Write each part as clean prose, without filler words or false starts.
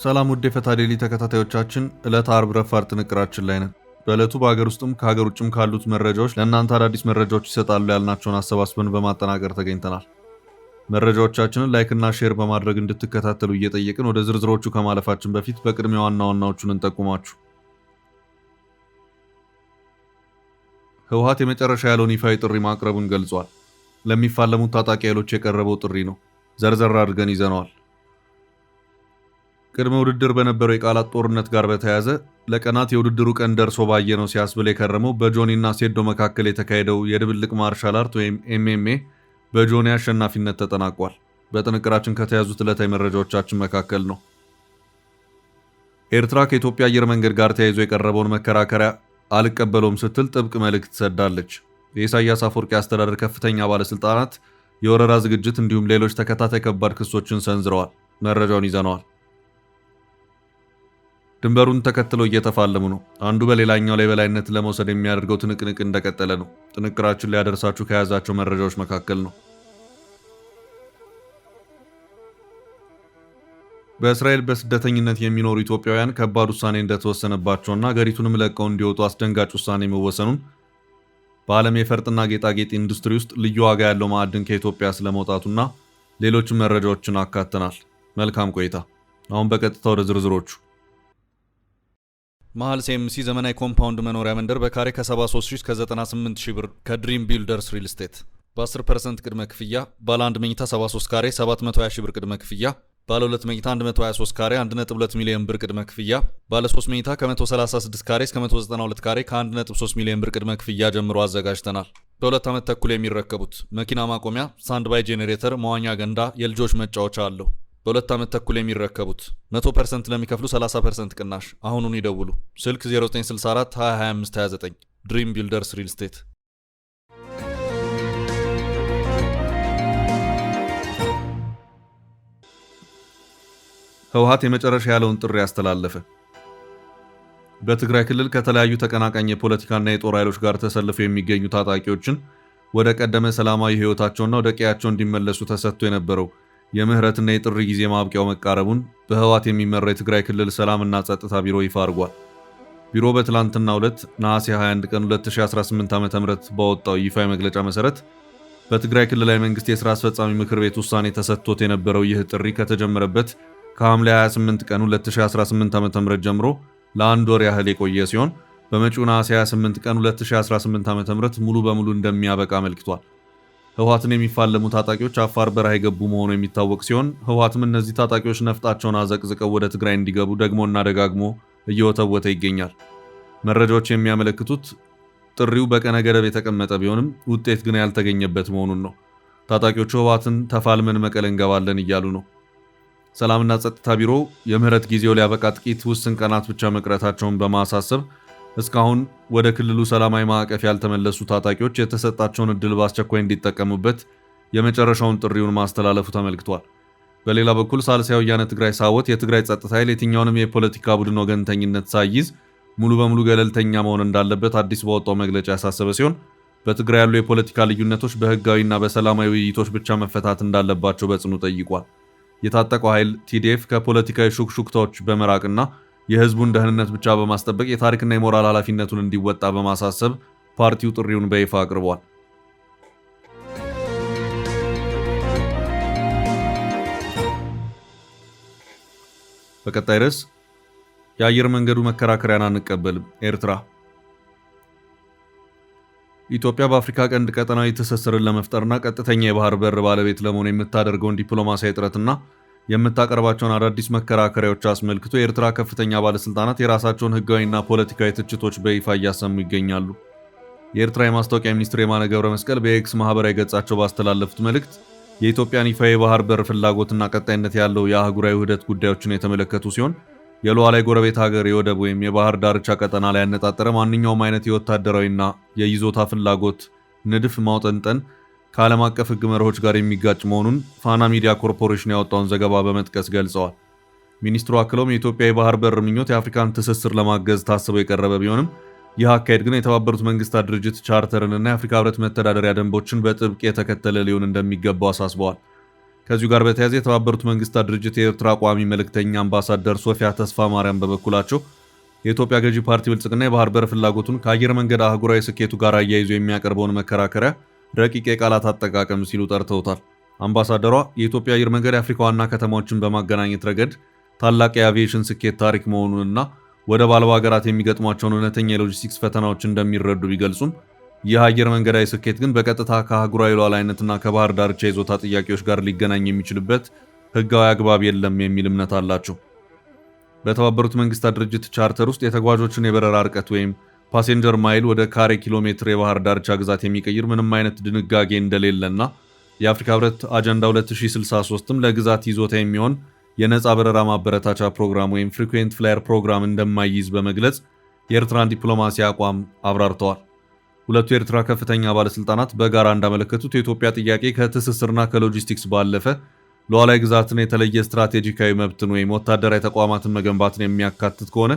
ሰላም ውድ የፈታ ዴሊ ተከታታዮቻችን፣ ዕለተ አርብ ረፋድ ጥንቅራችን ላይ ነን። በዕለቱ በሀገር ውስጥም ከሀገር ውጭም ካሉት መረጃዎች ለእናንተ አዳዲስ መረጃዎች ይሰጣሉ ያልናቸውን አሰባስበን በማጠናቀር ተገኝተናል። መረጃዎቻችንን ላይክና ሼር በማድረግ እንድትከታተሉ እየጠየቅን ወደ ዝርዝሮቹ ከማለፋችን በፊት በቅድሚያ ዋና ዋናዎቹን እንጠቁማችሁ። ህወሓት የመጨረሻ ያለውን ይፋዊ ጥሪ ማቅረቡን ገልጿል። ለሚፋለሙት ታጣቂ ኃይሎች የቀረበው ጥሪ ነው። ዘርዘር አድርገን ይዘነዋል። ቅድመ ውድድር በነበረው የቃላት ጦርነት ጋር በተያያዘ ለቀናት የውድድሩ ቀን ደርሶ ባየነው ሲያስብል የከረመው በጆኒና ሴዶ መካከል የተካሄደው የድብልቅ ማርሻል አርት ወይም ኤምኤምኤ በጆኒ አሸናፊነት ተጠናቋል። በጥንቅራችን ከተያዙት ዕለታዊ መረጃዎቻችን መካከል ነው። ኤርትራ ከኢትዮጵያ አየር መንገድ ጋር ተያይዞ የቀረበውን መከራከሪያ አልቀበለውም ስትል ጥብቅ መልእክት ትሰዳለች። የኢሳያስ አፈወርቂ አስተዳደር ከፍተኛ ባለስልጣናት የወረራ ዝግጅት እንዲሁም ሌሎች ተከታታይ ከባድ ክሶችን ሰንዝረዋል። መረጃውን ይዘነዋል። ድንበሩን ተከትለው እየተፋለሙ ነው። አንዱ በሌላኛው ላይ በላይነት ለመውሰድ የሚያደርገው ትንቅንቅ እንደቀጠለ ነው። ጥንቅራችን ላይ ያደርሳችሁ ከያዛቸው መረጃዎች መካከል ነው። በእስራኤል በስደተኝነት የሚኖሩ ኢትዮጵያውያን ከባድ ውሳኔ እንደተወሰነባቸውና ሀገሪቱንም ለቀው እንዲወጡ አስደንጋጭ ውሳኔ መወሰኑን፣ በዓለም የፈርጥና ጌጣጌጥ ኢንዱስትሪ ውስጥ ልዩ ዋጋ ያለው ማዕድን ከኢትዮጵያ ስለመውጣቱና ሌሎችም መረጃዎችን አካተናል። መልካም ቆይታ። አሁን በቀጥታ ወደ ዝርዝሮቹ። መሃል ሲኤምሲ ዘመናዊ ኮምፓውንድ መኖሪያ መንደር በካሬ ከ73 እስከ 98 ሺህ ብር ከድሪም ቢልደርስ ሪል ስቴት በ10% ቅድመ ክፍያ ባለ 1 መኝታ 73 ካሬ 720 ሺህ ብር ቅድመ ክፍያ፣ ባለ 2 መኝታ 123 ካሬ 1.2 ሚሊዮን ብር ቅድመ ክፍያ፣ ባለ 3 መኝታ ከ136 ካሬ እስከ 192 ካሬ ከ1.3 ሚሊዮን ብር ቅድመ ክፍያ ጀምሮ አዘጋጅተናል። በ2 ዓመት ተኩል የሚረከቡት መኪና ማቆሚያ፣ ሳንድ ባይ ጄኔሬተር፣ መዋኛ ገንዳ፣ የልጆች መጫወቻ አለው። በ2 ዓመት ተኩል የሚረከቡት 100% ለሚከፍሉ 30% ቅናሽ። አሁኑን ይደውሉ። ስልክ 0964 2025 29 ድሪም ቢልደርስ ሪል ስቴት። ህወሓት የመጨረሻ ያለውን ጥሪ ያስተላለፈ። በትግራይ ክልል ከተለያዩ ተቀናቃኝ የፖለቲካና የጦር ኃይሎች ጋር ተሰልፈው የሚገኙ ታጣቂዎችን ወደ ቀደመ ሰላማዊ ህይወታቸውና ወደ ቀያቸው እንዲመለሱ ተሰጥቶ የነበረው የምህረትና የጥሪ ጊዜ ማብቂያው መቃረቡን በህወሓት የሚመራው የትግራይ ክልል ሰላምና ጸጥታ ቢሮ ይፋ አድርጓል። ቢሮ በትላንትናው ዕለት ነሐሴ 21 ቀን 2018 ዓ.ም ባወጣው ይፋዊ መግለጫ መሰረት በትግራይ ክልላዊ መንግስት የሥራ አስፈጻሚ ምክር ቤት ውሳኔ ተሰጥቶት የነበረው ይህ ጥሪ ከተጀመረበት ከሐምሌ 28 ቀን 2018 ዓ.ም ጀምሮ ለአንድ ወር ያህል የቆየ ሲሆን በመጪው ነሐሴ 28 ቀን 2018 ዓ.ም ሙሉ በሙሉ እንደሚያበቃ አመልክቷል። ህወሓትን የሚፋለሙ ታጣቂዎች አፋር በረሃ የገቡ መሆኑ የሚታወቅ ሲሆን ህወሓትም እነዚህ ታጣቂዎች ነፍጣቸውን አዘቅዝቀው ወደ ትግራይ እንዲገቡ ደግሞና ደጋግሞ እየወተወተ ይገኛል። መረጃዎች የሚያመለክቱት ጥሪው በቀነ ገደብ የተቀመጠ ቢሆንም ውጤት ግን ያልተገኘበት መሆኑን ነው። ታጣቂዎቹ ህወሓትን ተፋልመን መቀለ እንገባለን እያሉ ነው። ሰላምና ጸጥታ ቢሮ የምህረት ጊዜው ሊያበቃ ጥቂት ውስን ቀናት ብቻ መቅረታቸውን በማሳሰብ እስካሁን ወደ ክልሉ ሰላማዊ ማዕቀፍ ያልተመለሱ ታጣቂዎች የተሰጣቸውን እድል በአስቸኳይ እንዲጠቀሙበት የመጨረሻውን ጥሪውን ማስተላለፉ ተመልክቷል። በሌላ በኩል ሳልሳይ ወያነ ትግራይ ሳወት የትግራይ ጸጥታ ኃይል የትኛውንም የፖለቲካ ቡድን ወገንተኝነት ሳይይዝ ሙሉ በሙሉ ገለልተኛ መሆን እንዳለበት አዲስ ባወጣው መግለጫ ያሳሰበ ሲሆን በትግራይ ያሉ የፖለቲካ ልዩነቶች በህጋዊና በሰላማዊ ውይይቶች ብቻ መፈታት እንዳለባቸው በጽኑ ጠይቋል። የታጠቀው ኃይል ቲዲኤፍ ከፖለቲካዊ ሹክሹክታዎች በመራቅና የህዝቡን ደህንነት ብቻ በማስጠበቅ የታሪክና የሞራል ኃላፊነቱን እንዲወጣ በማሳሰብ ፓርቲው ጥሪውን በይፋ አቅርቧል። በቀጣይ ርዕስ የአየር መንገዱ መከራከሪያን አንቀበልም ኤርትራ። ኢትዮጵያ በአፍሪካ ቀንድ ቀጠናዊ ትስስርን ለመፍጠርና ቀጥተኛ የባህር በር ባለቤት ለመሆን የምታደርገውን ዲፕሎማሲያዊ ጥረትና የምታቀርባቸውን አዳዲስ መከራከሪያዎች አስመልክቶ የኤርትራ ከፍተኛ ባለስልጣናት የራሳቸውን ህጋዊና ፖለቲካዊ ትችቶች በይፋ እያሰሙ ይገኛሉ። የኤርትራ የማስታወቂያ ሚኒስትር የማነ ገብረ መስቀል በኤክስ ማህበራዊ ገጻቸው ባስተላለፉት መልእክት የኢትዮጵያን ይፋ የባህር በር ፍላጎትና ቀጣይነት ያለው የአህጉራዊ ውህደት ጉዳዮችን የተመለከቱ ሲሆን የሉዓላዊ ጎረቤት ሀገር የወደብ ወይም የባህር ዳርቻ ቀጠና ላይ ያነጣጠረ ማንኛውም አይነት የወታደራዊና የይዞታ ፍላጎት ንድፍ ማውጠንጠን ከዓለም አቀፍ ህግ መርሆች ጋር የሚጋጭ መሆኑን ፋና ሚዲያ ኮርፖሬሽን ያወጣውን ዘገባ በመጥቀስ ገልጸዋል። ሚኒስትሩ አክለውም የኢትዮጵያ የባህር በር ምኞት የአፍሪካን ትስስር ለማገዝ ታስበው የቀረበ ቢሆንም ይህ አካሄድ ግን የተባበሩት መንግስታት ድርጅት ቻርተርንና የአፍሪካ ህብረት መተዳደሪያ ደንቦችን በጥብቅ የተከተለ ሊሆን እንደሚገባው አሳስበዋል። ከዚሁ ጋር በተያያዘ የተባበሩት መንግስታት ድርጅት የኤርትራ ቋሚ መልእክተኛ አምባሳደር ሶፊያ ተስፋ ማርያም በበኩላቸው የኢትዮጵያ ገዢ ፓርቲ ብልጽግና የባህር በር ፍላጎቱን ከአየር መንገድ አህጉራዊ ስኬቱ ጋር አያይዞ የሚያቀርበውን መከራከሪያ ረቂቅ የቃላት አጠቃቀም ሲሉ ጠርተውታል። አምባሳደሯ የኢትዮጵያ አየር መንገድ የአፍሪካ ዋና ከተማዎችን በማገናኘት ረገድ ታላቅ የአቪዬሽን ስኬት ታሪክ መሆኑንና ወደብ አልባ ሀገራት የሚገጥሟቸውን እውነተኛ የሎጂስቲክስ ፈተናዎች እንደሚረዱ ቢገልጹም ይህ አየር መንገዳዊ ስኬት ግን በቀጥታ ከአህጉራዊ ሉዓላዊነትና ከባህር ዳርቻ ይዞታ ጥያቄዎች ጋር ሊገናኝ የሚችልበት ህጋዊ አግባብ የለም የሚል እምነት አላቸው። በተባበሩት መንግስታት ድርጅት ቻርተር ውስጥ የተጓዦችን የበረራ ርቀት ወይም ፓሴንጀር ማይል ወደ ካሬ ኪሎ ሜትር የባህር ዳርቻ ግዛት የሚቀይር ምንም አይነት ድንጋጌ እንደሌለና የአፍሪካ ህብረት አጀንዳ 2063ም ለግዛት ይዞታ የሚሆን የነፃ በረራ ማበረታቻ ፕሮግራም ወይም ፍሪኩዌንት ፍላየር ፕሮግራም እንደማይይዝ በመግለጽ የኤርትራን ዲፕሎማሲ አቋም አብራርተዋል። ሁለቱ የኤርትራ ከፍተኛ ባለስልጣናት በጋራ እንዳመለከቱት የኢትዮጵያ ጥያቄ ከትስስርና ከሎጂስቲክስ ባለፈ ሉዓላዊ ግዛትን የተለየ ስትራቴጂካዊ መብትን ወይም ወታደራዊ ተቋማትን መገንባትን የሚያካትት ከሆነ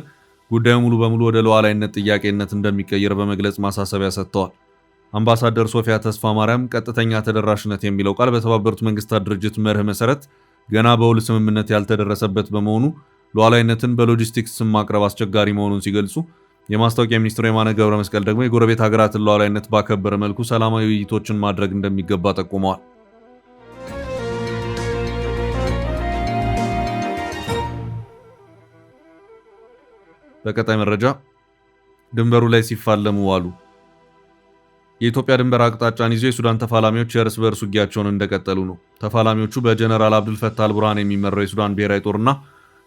ጉዳዩ ሙሉ በሙሉ ወደ ሉዓላዊነት ጥያቄነት እንደሚቀየር በመግለጽ ማሳሰቢያ ሰጥተዋል። አምባሳደር ሶፊያ ተስፋ ማርያም ቀጥተኛ ተደራሽነት የሚለው ቃል በተባበሩት መንግስታት ድርጅት መርህ መሰረት ገና በውል ስምምነት ያልተደረሰበት በመሆኑ ሉዓላዊነትን በሎጂስቲክስ ስም ማቅረብ አስቸጋሪ መሆኑን ሲገልጹ የማስታወቂያ ሚኒስትሩ የማነ ገብረ መስቀል ደግሞ የጎረቤት ሀገራትን ሉዓላዊነት ባከበረ መልኩ ሰላማዊ ውይይቶችን ማድረግ እንደሚገባ ጠቁመዋል። በቀጣይ መረጃ ድንበሩ ላይ ሲፋለሙ ዋሉ። የኢትዮጵያ ድንበር አቅጣጫን ይዞ የሱዳን ተፋላሚዎች የእርስ በርስ ውጊያቸውን እንደቀጠሉ ነው። ተፋላሚዎቹ በጀነራል አብዱልፈታህ አልቡርሃን የሚመራው የሱዳን ብሔራዊ ጦርና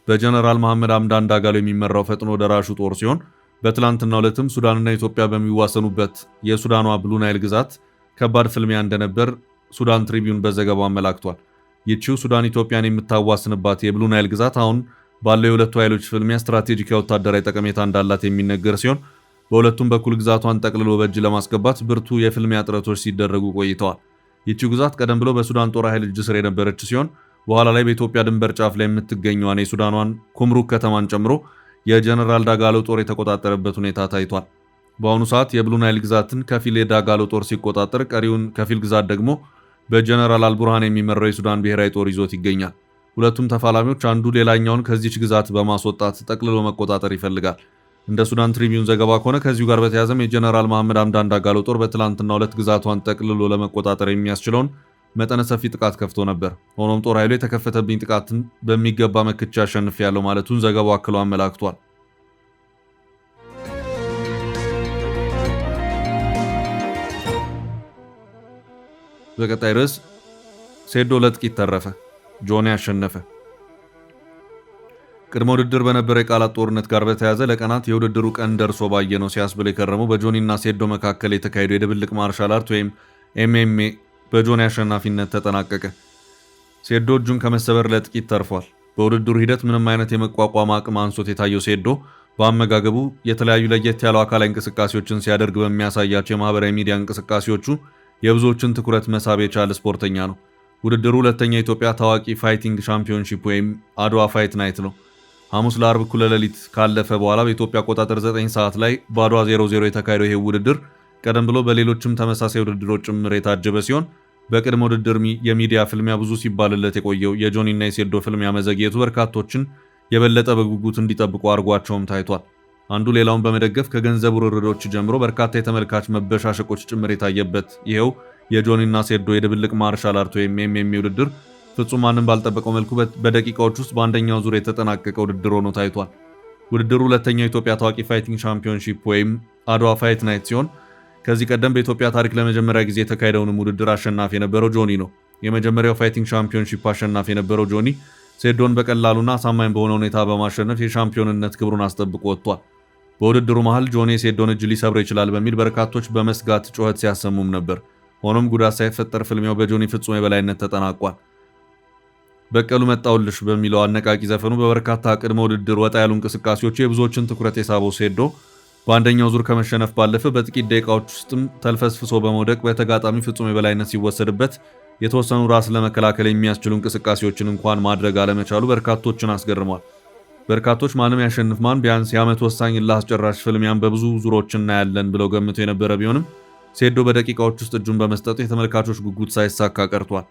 በጀነራል መሐመድ ሐምዳን ዳጋሎ የሚመራው ፈጥኖ ደራሹ ጦር ሲሆን በትላንትናው ዕለትም ሱዳንና ኢትዮጵያ በሚዋሰኑበት የሱዳኗ ብሉ ናይል ግዛት ከባድ ፍልሚያ እንደነበር ሱዳን ትሪቢዩን በዘገባው አመላክቷል። ይህቺው ሱዳን ኢትዮጵያን የምታዋስንባት የብሉ ናይል ግዛት አሁን ባለው የሁለቱ ኃይሎች ፍልሚያ ስትራቴጂካዊ ወታደራዊ ጠቀሜታ እንዳላት የሚነገር ሲሆን በሁለቱም በኩል ግዛቷን ጠቅልሎ በእጅ ለማስገባት ብርቱ የፍልሚያ ጥረቶች ሲደረጉ ቆይተዋል። ይህቺው ግዛት ቀደም ብሎ በሱዳን ጦር ኃይል እጅ ስር የነበረች ሲሆን በኋላ ላይ በኢትዮጵያ ድንበር ጫፍ ላይ የምትገኘዋን የሱዳኗን ኩምሩክ ከተማን ጨምሮ የጀነራል ዳጋሎ ጦር የተቆጣጠረበት ሁኔታ ታይቷል። በአሁኑ ሰዓት የብሉ ናይል ግዛትን ከፊል የዳጋሎ ጦር ሲቆጣጠር፣ ቀሪውን ከፊል ግዛት ደግሞ በጀነራል አልቡርሃን የሚመራው የሱዳን ብሔራዊ ጦር ይዞት ይገኛል። ሁለቱም ተፋላሚዎች አንዱ ሌላኛውን ከዚች ግዛት በማስወጣት ጠቅልሎ መቆጣጠር ይፈልጋል። እንደ ሱዳን ትሪቢዩን ዘገባ ከሆነ ከዚሁ ጋር በተያያዘም የጀነራል መሐመድ ሐምዳን ዳጋሎ ጦር በትላንትናው ዕለት ግዛቷን ጠቅልሎ ለመቆጣጠር የሚያስችለውን መጠነ ሰፊ ጥቃት ከፍቶ ነበር። ሆኖም ጦር ኃይሉ የተከፈተብኝ ጥቃትን በሚገባ መክቻ አሸንፌያለሁ ማለቱን ዘገባው አክሎ አመላክቷል። በቀጣይ ርዕስ ሴዶ ለጥቂት ተረፈ፣ ጆኒ አሸነፈ። ቅድመ ውድድር በነበረ የቃላት ጦርነት ጋር በተያያዘ ለቀናት የውድድሩ ቀን ደርሶ ባየነው ሲያስብል የከረመው በጆኒና ሴዶ መካከል የተካሄደው የድብልቅ ማርሻል አርት ወይም ኤምኤምኤ በጆኒ አሸናፊነት ተጠናቀቀ። ሴዶ እጁን ከመሰበር ለጥቂት ተርፏል። በውድድሩ ሂደት ምንም አይነት የመቋቋም አቅም አንሶት የታየው ሴዶ በአመጋገቡ የተለያዩ ለየት ያሉ አካላዊ እንቅስቃሴዎችን ሲያደርግ በሚያሳያቸው የማህበራዊ ሚዲያ እንቅስቃሴዎቹ የብዙዎችን ትኩረት መሳብ የቻለ ስፖርተኛ ነው። ውድድሩ ሁለተኛ የኢትዮጵያ ታዋቂ ፋይቲንግ ሻምፒዮንሺፕ ወይም አድዋ ፋይት ናይት ነው። ሐሙስ ለአርብ እኩለ ሌሊት ካለፈ በኋላ በኢትዮጵያ አቆጣጠር 9 ሰዓት ላይ በአድዋ 00 የተካሄደው ይህ ውድድር ቀደም ብሎ በሌሎችም ተመሳሳይ ውድድሮች ጭምር የታጀበ ሲሆን በቅድመ ውድድር የሚዲያ ፍልሚያ ብዙ ሲባልለት የቆየው የጆኒና የሴዶ ፍልሚያ መዘግየቱ በርካቶችን የበለጠ በጉጉት እንዲጠብቁ አድርጓቸውም ታይቷል። አንዱ ሌላውን በመደገፍ ከገንዘብ ውርርዶች ጀምሮ በርካታ የተመልካች መበሻሸቆች ጭምር የታየበት ይሄው የጆኒና ሴዶ የድብልቅ ማርሻል አርት ወይም ኤምኤምኤ ውድድር ፍጹም ማንም ባልጠበቀው መልኩ በደቂቃዎች ውስጥ በአንደኛው ዙር የተጠናቀቀ ውድድር ሆኖ ታይቷል። ውድድሩ ሁለተኛው የኢትዮጵያ ታዋቂ ፋይቲንግ ሻምፒዮንሺፕ ወይም አድዋ ፋይት ናይት ሲሆን ከዚህ ቀደም በኢትዮጵያ ታሪክ ለመጀመሪያ ጊዜ የተካሄደውን ውድድር አሸናፊ የነበረው ጆኒ ነው። የመጀመሪያው ፋይቲንግ ሻምፒዮንሺፕ አሸናፊ የነበረው ጆኒ ሴዶን በቀላሉና አሳማኝ በሆነ ሁኔታ በማሸነፍ የሻምፒዮንነት ክብሩን አስጠብቆ ወጥቷል። በውድድሩ መሃል ጆኒ የሴዶን እጅ ሊሰብረው ይችላል በሚል በርካቶች በመስጋት ጩኸት ሲያሰሙም ነበር። ሆኖም ጉዳት ሳይፈጠር ፍልሚያው በጆኒ ፍጹም የበላይነት ተጠናቋል። በቀሉ መጣውልሽ በሚለው አነቃቂ ዘፈኑ በበርካታ ቅድመ ውድድር ወጣ ያሉ እንቅስቃሴዎቹ የብዙዎችን ትኩረት የሳበው ሴዶ በአንደኛው ዙር ከመሸነፍ ባለፈ በጥቂት ደቂቃዎች ውስጥም ተልፈስፍሶ በመውደቅ በተጋጣሚ ፍጹም የበላይነት ሲወሰድበት የተወሰኑ ራስ ለመከላከል የሚያስችሉ እንቅስቃሴዎችን እንኳን ማድረግ አለመቻሉ በርካቶችን አስገርሟል። በርካቶች ማንም ያሸንፍ ማን ቢያንስ የዓመት ወሳኝ ለአስጨራሽ ፍልሚያን በብዙ ዙሮች እናያለን ብለው ገምተው የነበረ ቢሆንም ሴዶ በደቂቃዎች ውስጥ እጁን በመስጠቱ የተመልካቾች ጉጉት ሳይሳካ ቀርቷል።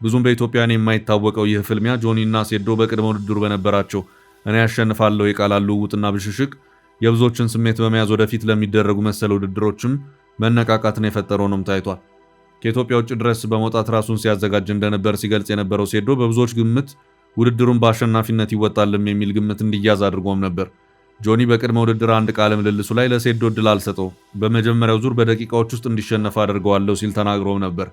ብዙም በኢትዮጵያን የማይታወቀው ይህ ፍልሚያ ጆኒ እና ሴዶ በቅድመ ውድድሩ በነበራቸው እኔ ያሸንፋለሁ የቃላት ልውውጥና ብሽሽቅ የብዙዎችን ስሜት በመያዝ ወደፊት ለሚደረጉ መሰል ውድድሮችም መነቃቃትን የፈጠረው ነው ታይቷል። ከኢትዮጵያ ውጭ ድረስ በመውጣት ራሱን ሲያዘጋጅ እንደነበር ሲገልጽ የነበረው ሴዶ በብዙዎች ግምት ውድድሩን በአሸናፊነት ይወጣልም የሚል ግምት እንዲያዝ አድርጎም ነበር። ጆኒ በቅድመ ውድድር አንድ ቃለ ምልልሱ ላይ ለሴዶ እድል አልሰጠው፣ በመጀመሪያው ዙር በደቂቃዎች ውስጥ እንዲሸነፍ አድርገዋለሁ ሲል ተናግሮም ነበር።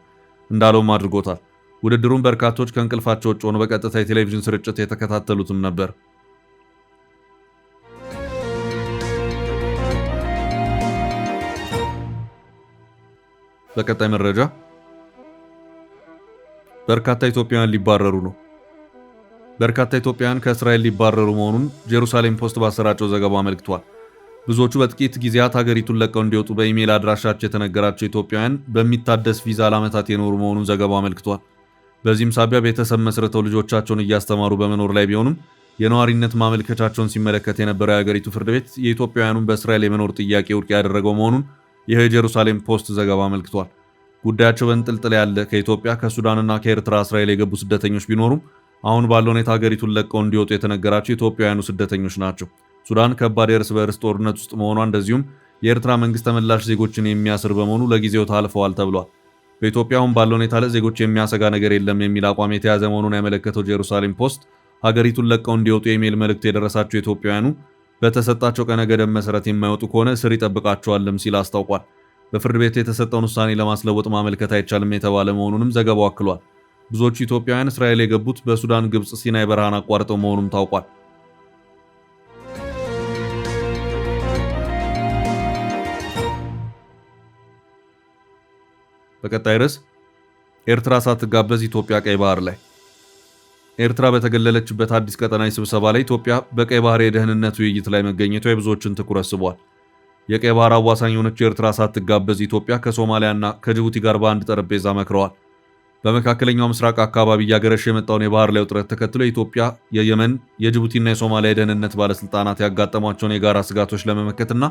እንዳለውም አድርጎታል። ውድድሩን በርካቶች ከእንቅልፋቸው ውጭ ሆነው በቀጥታ የቴሌቪዥን ስርጭት የተከታተሉትም ነበር። በቀጣይ መረጃ በርካታ ኢትዮጵያውያን ሊባረሩ ነው። በርካታ ኢትዮጵያውያን ከእስራኤል ሊባረሩ መሆኑን ጄሩሳሌም ፖስት ባሰራጨው ዘገባ አመልክቷል። ብዙዎቹ በጥቂት ጊዜያት ሀገሪቱን ለቀው እንዲወጡ በኢሜይል አድራሻቸው የተነገራቸው ኢትዮጵያውያን በሚታደስ ቪዛ ለዓመታት የኖሩ መሆኑን ዘገባው አመልክቷል። በዚህም ሳቢያ ቤተሰብ መስርተው ልጆቻቸውን እያስተማሩ በመኖር ላይ ቢሆኑም የነዋሪነት ማመልከቻቸውን ሲመለከት የነበረው የሀገሪቱ ፍርድ ቤት የኢትዮጵያውያኑን በእስራኤል የመኖር ጥያቄ ውድቅ ያደረገው መሆኑን ይህ የጄሩሳሌም ፖስት ዘገባ አመልክቷል። ጉዳያቸው በእንጥልጥል ያለ ከኢትዮጵያ ከሱዳንና ከኤርትራ እስራኤል የገቡ ስደተኞች ቢኖሩም አሁን ባለው ሁኔታ ሀገሪቱን ለቀው እንዲወጡ የተነገራቸው ኢትዮጵያውያኑ ስደተኞች ናቸው። ሱዳን ከባድ የእርስ በእርስ ጦርነት ውስጥ መሆኗ እንደዚሁም የኤርትራ መንግስት ተመላሽ ዜጎችን የሚያስር በመሆኑ ለጊዜው ታልፈዋል ተብሏል። በኢትዮጵያ አሁን ባለው ሁኔታ ለዜጎች የሚያሰጋ ነገር የለም የሚል አቋም የተያዘ መሆኑን ያመለከተው ጄሩሳሌም ፖስት ሀገሪቱን ለቀው እንዲወጡ የኢሜይል መልእክት የደረሳቸው ኢትዮጵያውያኑ በተሰጣቸው ቀነ ገደብ መሰረት የማይወጡ ከሆነ እስር ይጠብቃቸዋልም ሲል አስታውቋል። በፍርድ ቤት የተሰጠውን ውሳኔ ለማስለወጥ ማመልከት አይቻልም የተባለ መሆኑንም ዘገባው አክሏል። ብዙዎቹ ኢትዮጵያውያን እስራኤል የገቡት በሱዳን፣ ግብጽ፣ ሲናይ በረሃን አቋርጠው መሆኑም ታውቋል። በቀጣይ ርዕስ ኤርትራ ሳትጋበዝ ኢትዮጵያ ቀይ ባህር ላይ። ኤርትራ በተገለለችበት አዲስ ቀጠናዊ ስብሰባ ላይ ኢትዮጵያ በቀይ ባህር የደህንነት ውይይት ላይ መገኘቷ የብዙዎችን ትኩረት ስቧል። የቀይ ባህር አዋሳኝ የሆነችው ኤርትራ ሳትጋበዝ ኢትዮጵያ ከሶማሊያና ከጅቡቲ ጋር በአንድ ጠረጴዛ መክረዋል። በመካከለኛው ምስራቅ አካባቢ እያገረሸ የመጣውን የባህር ላይ ውጥረት ተከትሎ የኢትዮጵያ፣ የየመን፣ የጅቡቲና የሶማሊያ የደህንነት ባለስልጣናት ያጋጠሟቸውን የጋራ ስጋቶች ለመመከትና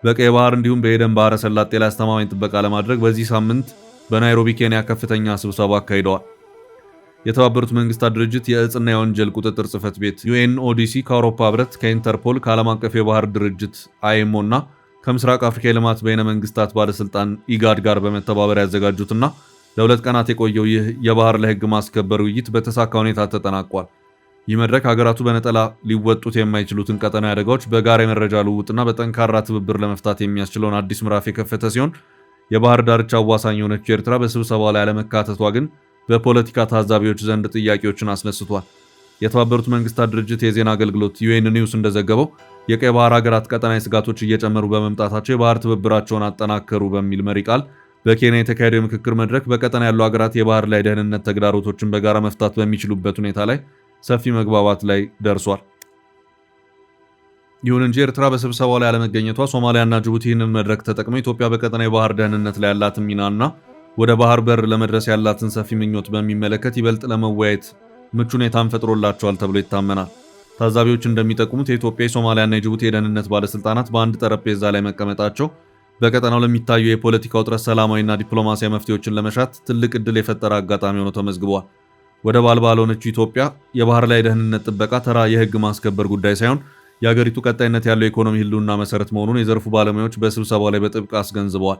በቀይ ባህር እንዲሁም በኤደን ባህረ ሰላጤ ላይ አስተማማኝ ጥበቃ ለማድረግ በዚህ ሳምንት በናይሮቢ ኬንያ ከፍተኛ ስብሰባ አካሂደዋል። የተባበሩት መንግስታት ድርጅት የእጽና የወንጀል ቁጥጥር ጽህፈት ቤት ዩኤንኦዲሲ ከአውሮፓ ህብረት፣ ከኢንተርፖል፣ ከዓለም አቀፍ የባህር ድርጅት አይኤምኦ እና ከምስራቅ አፍሪካ የልማት በይነ መንግስታት ባለስልጣን ኢጋድ ጋር በመተባበር ያዘጋጁትና ለ2 ቀናት የቆየው ይህ የባህር ላይ ህግ ማስከበር ውይይት በተሳካ ሁኔታ ተጠናቋል። ይህ መድረክ ሀገራቱ በነጠላ ሊወጡት የማይችሉትን ቀጠናዊ አደጋዎች በጋራ የመረጃ ልውውጥና በጠንካራ ትብብር ለመፍታት የሚያስችለውን አዲስ ምዕራፍ የከፈተ ሲሆን የባህር ዳርቻ አዋሳኝ የሆነችው ኤርትራ በስብሰባው ላይ አለመካተቷ ግን በፖለቲካ ታዛቢዎች ዘንድ ጥያቄዎችን አስነስቷል። የተባበሩት መንግስታት ድርጅት የዜና አገልግሎት ዩኤን ኒውስ እንደዘገበው የቀይ ባህር ሀገራት ቀጠናዊ ስጋቶች እየጨመሩ በመምጣታቸው የባህር ትብብራቸውን አጠናከሩ በሚል መሪ ቃል በኬንያ የተካሄደው የምክክር መድረክ በቀጠና ያሉ ሀገራት የባህር ላይ ደህንነት ተግዳሮቶችን በጋራ መፍታት በሚችሉበት ሁኔታ ላይ ሰፊ መግባባት ላይ ደርሷል። ይሁን እንጂ ኤርትራ በስብሰባው ላይ አለመገኘቷ ሶማሊያና ጅቡቲ ይህንን መድረክ ተጠቅመው ኢትዮጵያ በቀጠና የባህር ደህንነት ላይ ያላትን ሚናና ወደ ባህር በር ለመድረስ ያላትን ሰፊ ምኞት በሚመለከት ይበልጥ ለመወያየት ምቹ ሁኔታን ፈጥሮላቸዋል ተብሎ ይታመናል። ታዛቢዎች እንደሚጠቁሙት የኢትዮጵያ፣ የሶማሊያና የጅቡቲ የደህንነት ባለስልጣናት በአንድ ጠረጴዛ ላይ መቀመጣቸው በቀጠናው ለሚታየው የፖለቲካ ውጥረት ሰላማዊና ዲፕሎማሲያዊ መፍትሄዎችን ለመሻት ትልቅ ዕድል የፈጠረ አጋጣሚ ሆኖ ተመዝግቧል። ወደብ አልባ ለሆነችው ኢትዮጵያ የባህር ላይ ደህንነት ጥበቃ ተራ የህግ ማስከበር ጉዳይ ሳይሆን የሀገሪቱ ቀጣይነት ያለው የኢኮኖሚ ህልውና መሰረት መሆኑን የዘርፉ ባለሙያዎች በስብሰባው ላይ በጥብቅ አስገንዝበዋል።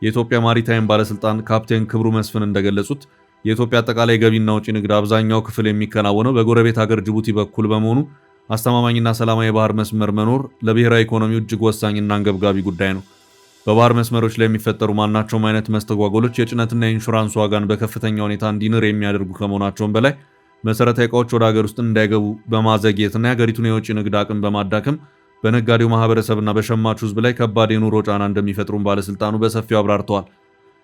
የኢትዮጵያ ማሪታይም ባለስልጣን ካፕቴን ክብሩ መስፍን እንደገለጹት የኢትዮጵያ አጠቃላይ ገቢና ወጪ ንግድ አብዛኛው ክፍል የሚከናወነው በጎረቤት ሀገር ጅቡቲ በኩል በመሆኑ አስተማማኝና ሰላማዊ የባህር መስመር መኖር ለብሔራዊ ኢኮኖሚው እጅግ ወሳኝና አንገብጋቢ ጉዳይ ነው። በባህር መስመሮች ላይ የሚፈጠሩ ማናቸውም አይነት መስተጓጎሎች የጭነትና የኢንሹራንስ ዋጋን በከፍተኛ ሁኔታ እንዲንር የሚያደርጉ ከመሆናቸውም በላይ መሰረታዊ ዕቃዎች ወደ ሀገር ውስጥ እንዳይገቡ በማዘግየትና የሀገሪቱን የውጭ ንግድ አቅም በማዳከም በነጋዴው ማህበረሰብና በሸማቹ ህዝብ ላይ ከባድ የኑሮ ጫና እንደሚፈጥሩም ባለስልጣኑ በሰፊው አብራርተዋል።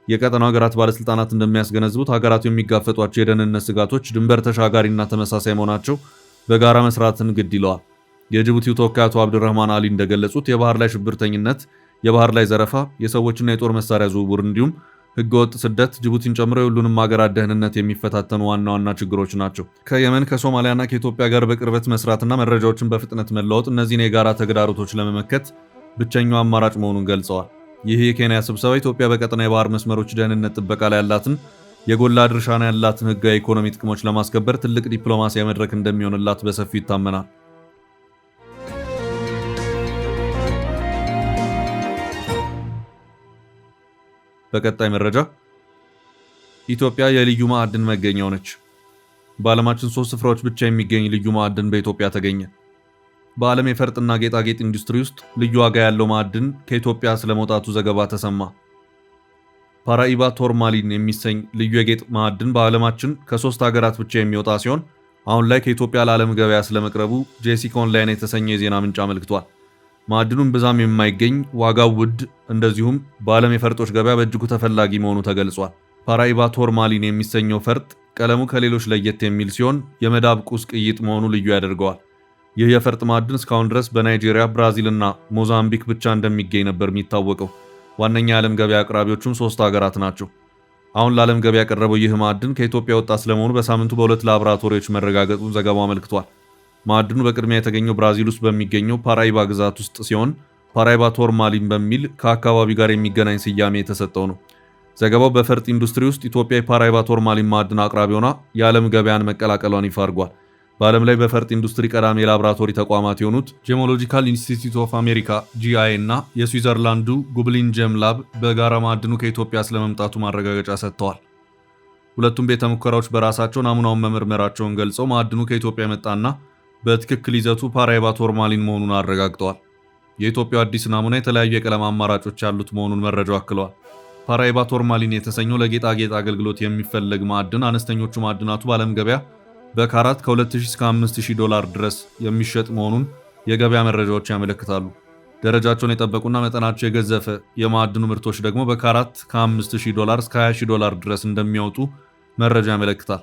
የቀጠናው ሀገራት ባለስልጣናት እንደሚያስገነዝቡት ሀገራቱ የሚጋፈጧቸው የደህንነት ስጋቶች ድንበር ተሻጋሪና ተመሳሳይ መሆናቸው በጋራ መስራትን ግድ ይለዋል። የጅቡቲው ተወካይ አቶ አብድረህማን አሊ እንደገለጹት የባህር ላይ ሽብርተኝነት፣ የባህር ላይ ዘረፋ፣ የሰዎችና የጦር መሳሪያ ዝውውር እንዲሁም ህገወጥ ስደት ጅቡቲን ጨምሮ የሁሉንም ሀገራት ደህንነት የሚፈታተኑ ዋና ዋና ችግሮች ናቸው። ከየመን ከሶማሊያና ከኢትዮጵያ ጋር በቅርበት መስራትና መረጃዎችን በፍጥነት መለዋወጥ እነዚህን የጋራ ተግዳሮቶች ለመመከት ብቸኛው አማራጭ መሆኑን ገልጸዋል። ይህ የኬንያ ስብሰባ ኢትዮጵያ በቀጠና የባህር መስመሮች ደህንነት ጥበቃ ላይ ያላትን የጎላ ድርሻና ያላትን ህጋዊ ኢኮኖሚ ጥቅሞች ለማስከበር ትልቅ ዲፕሎማሲያዊ መድረክ እንደሚሆንላት በሰፊው ይታመናል። በቀጣይ መረጃ ኢትዮጵያ የልዩ ማዕድን መገኛ ሆነች። በዓለማችን 3 ስፍራዎች ብቻ የሚገኝ ልዩ ማዕድን በኢትዮጵያ ተገኘ። በዓለም የፈርጥና ጌጣጌጥ ኢንዱስትሪ ውስጥ ልዩ ዋጋ ያለው ማዕድን ከኢትዮጵያ ስለመውጣቱ ዘገባ ተሰማ። ፓራኢባ ቶርማሊን የሚሰኝ ልዩ የጌጥ ማዕድን በዓለማችን ከ3 ሀገራት ብቻ የሚወጣ ሲሆን አሁን ላይ ከኢትዮጵያ ለዓለም ገበያ ስለመቅረቡ ጄሲካ ኦንላይን የተሰኘ የዜና ምንጭ አመልክቷል። ማዕድኑን ብዛም የማይገኝ ዋጋው ውድ እንደዚሁም በዓለም የፈርጦች ገበያ በእጅጉ ተፈላጊ መሆኑ ተገልጿል። ፓራኢባ ቶርማሊን የሚሰኘው ፈርጥ ቀለሙ ከሌሎች ለየት የሚል ሲሆን የመዳብ ቁስ ቅይጥ መሆኑ ልዩ ያደርገዋል። ይህ የፈርጥ ማዕድን እስካሁን ድረስ በናይጄሪያ፣ ብራዚል እና ሞዛምቢክ ብቻ እንደሚገኝ ነበር የሚታወቀው። ዋነኛ የዓለም ገበያ አቅራቢዎቹም 3 ሀገራት ናቸው። አሁን ለዓለም ገበያ ያቀረበው ይህ ማዕድን ከኢትዮጵያ ወጣ ስለመሆኑ በሳምንቱ በ2 ላቦራቶሪዎች መረጋገጡን ዘገባው አመልክቷል። ማዕድኑ በቅድሚያ የተገኘው ብራዚል ውስጥ በሚገኘው ፓራኢባ ግዛት ውስጥ ሲሆን ፓራኢባ ቶርማሊን በሚል ከአካባቢ ጋር የሚገናኝ ስያሜ የተሰጠው ነው። ዘገባው በፈርጥ ኢንዱስትሪ ውስጥ ኢትዮጵያ የፓራኢባ ቶርማሊን ማዕድን አቅራቢ ሆና የዓለም ገበያን መቀላቀሏን ይፋ አድርጓል። በዓለም ላይ በፈርጥ ኢንዱስትሪ ቀዳሚ የላቦራቶሪ ተቋማት የሆኑት ጄሞሎጂካል ኢንስቲትዩት ኦፍ አሜሪካ (GI) እና የስዊዘርላንዱ ጉብሊን ጄም ላብ በጋራ ማዕድኑ ከኢትዮጵያ ስለመምጣቱ ማረጋገጫ ሰጥተዋል። ሁለቱም ቤተ ሙከራዎች በራሳቸው ናሙናውን መመርመራቸውን ገልጸው ማዕድኑ ከኢትዮጵያ የመጣና በትክክል ይዘቱ ፓራኢባ ቶርማሊን መሆኑን አረጋግጠዋል። የኢትዮጵያው አዲስ ናሙና የተለያዩ የቀለም አማራጮች ያሉት መሆኑን መረጃው አክለዋል። ፓራኢባ ቶርማሊን የተሰኘው ለጌጣጌጥ አገልግሎት የሚፈለግ ማዕድን አነስተኞቹ ማዕድናቱ በዓለም ገበያ በካራት ከ2000 እስከ 5000 ዶላር ድረስ የሚሸጥ መሆኑን የገበያ መረጃዎች ያመለክታሉ። ደረጃቸውን የጠበቁና መጠናቸው የገዘፈ የማዕድኑ ምርቶች ደግሞ በካራት ከ5000 ዶላር እስከ 20000 ዶላር ድረስ እንደሚያወጡ መረጃ ያመለክታል።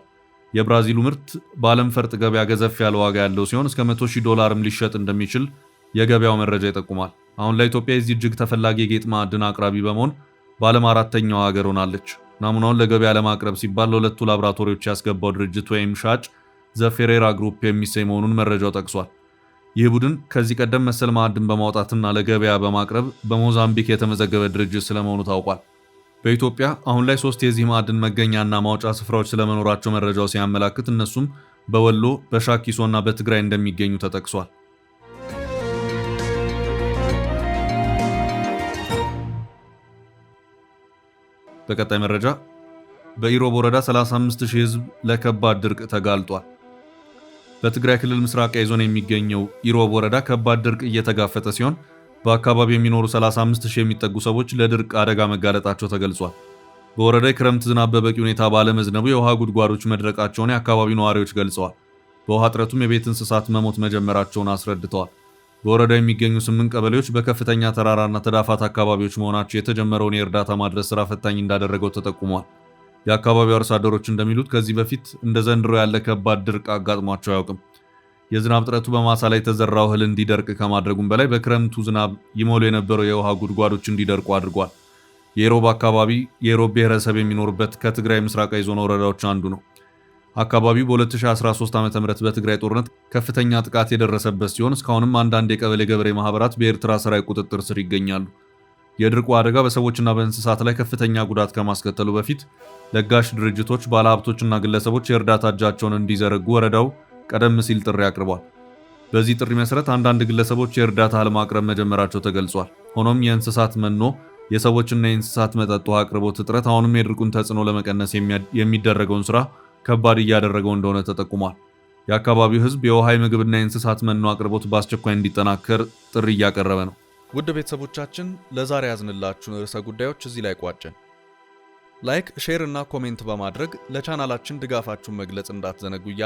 የብራዚሉ ምርት በዓለም ፈርጥ ገበያ ገዘፍ ያለ ዋጋ ያለው ሲሆን እስከ 100,000 ዶላርም ሊሸጥ እንደሚችል የገበያው መረጃ ይጠቁማል። አሁን ላይ ኢትዮጵያ የዚህ እጅግ ተፈላጊ የጌጥ ማዕድን አቅራቢ በመሆን በዓለም 4ኛው ሀገር ሆናለች። ናሙናውን ለገበያ ለማቅረብ ሲባል ለሁለቱ ላቦራቶሪዎች ያስገባው ድርጅት ወይም ሻጭ ዘፌሬራ ግሩፕ የሚሰኝ መሆኑን መረጃው ጠቅሷል። ይህ ቡድን ከዚህ ቀደም መሰል ማዕድን በማውጣትና ለገበያ በማቅረብ በሞዛምቢክ የተመዘገበ ድርጅት ስለመሆኑ ታውቋል። በኢትዮጵያ አሁን ላይ 3 የዚህ ማዕድን መገኛና ማውጫ ስፍራዎች ስለመኖራቸው መረጃው ሲያመላክት እነሱም በወሎ፣ በሻኪሶና በትግራይ እንደሚገኙ ተጠቅሷል። በቀጣይ መረጃ በኢሮብ ወረዳ 35000 ሕዝብ ለከባድ ድርቅ ተጋልጧል። በትግራይ ክልል ምስራቃዊ ዞን የሚገኘው ኢሮብ ወረዳ ከባድ ድርቅ እየተጋፈጠ ሲሆን በአካባቢው የሚኖሩ 35000 የሚጠጉ ሰዎች ለድርቅ አደጋ መጋለጣቸው ተገልጿል። በወረዳ የክረምት ዝናብ በበቂ ሁኔታ ባለመዝነቡ የውሃ ጉድጓዶች መድረቃቸውን የአካባቢው ነዋሪዎች ገልጸዋል። በውሃ እጥረቱም የቤት እንስሳት መሞት መጀመራቸውን አስረድተዋል። በወረዳው የሚገኙ 8 ቀበሌዎች በከፍተኛ ተራራና ተዳፋት አካባቢዎች መሆናቸው የተጀመረውን የእርዳታ ማድረስ ስራ ፈታኝ እንዳደረገው ተጠቁሟል። የአካባቢው አርሶ አደሮች እንደሚሉት ከዚህ በፊት እንደ ዘንድሮ ያለ ከባድ ድርቅ አጋጥሟቸው አያውቅም። የዝናብ እጥረቱ በማሳ ላይ የተዘራው እህል እንዲደርቅ ከማድረጉም በላይ በክረምቱ ዝናብ ይሞሉ የነበረው የውሃ ጉድጓዶች እንዲደርቁ አድርጓል። የኢሮብ አካባቢ የኢሮብ ብሔረሰብ የሚኖርበት ከትግራይ ምስራቃዊ ዞን ወረዳዎች አንዱ ነው። አካባቢው በ2013 ዓ.ም በትግራይ ጦርነት ከፍተኛ ጥቃት የደረሰበት ሲሆን እስካሁንም አንዳንድ የቀበሌ ገበሬ ማህበራት በኤርትራ ሰራዊት ቁጥጥር ስር ይገኛሉ። የድርቁ አደጋ በሰዎችና በእንስሳት ላይ ከፍተኛ ጉዳት ከማስከተሉ በፊት ለጋሽ ድርጅቶች፣ ባለሀብቶችና ግለሰቦች የእርዳታ እጃቸውን እንዲዘረጉ ወረዳው ቀደም ሲል ጥሪ አቅርቧል። በዚህ ጥሪ መሰረት አንዳንድ ግለሰቦች የእርዳታ እህል ማቅረብ መጀመራቸው ተገልጿል። ሆኖም የእንስሳት መኖ፣ የሰዎችና የእንስሳት መጠጥ ውሃ አቅርቦት እጥረት አሁንም የድርቁን ተጽዕኖ ለመቀነስ የሚደረገውን ስራ ከባድ እያደረገው እንደሆነ ተጠቁሟል። የአካባቢው ሕዝብ የውሃ ምግብና የእንስሳት መኖ አቅርቦት በአስቸኳይ እንዲጠናከር ጥሪ እያቀረበ ነው። ውድ ቤተሰቦቻችን ለዛሬ ያዝንላችሁን ርዕሰ ጉዳዮች እዚህ ላይ ቋጨን። ላይክ፣ ሼር እና ኮሜንት በማድረግ ለቻናላችን ድጋፋችሁን መግለጽ እንዳትዘነጉ እያልን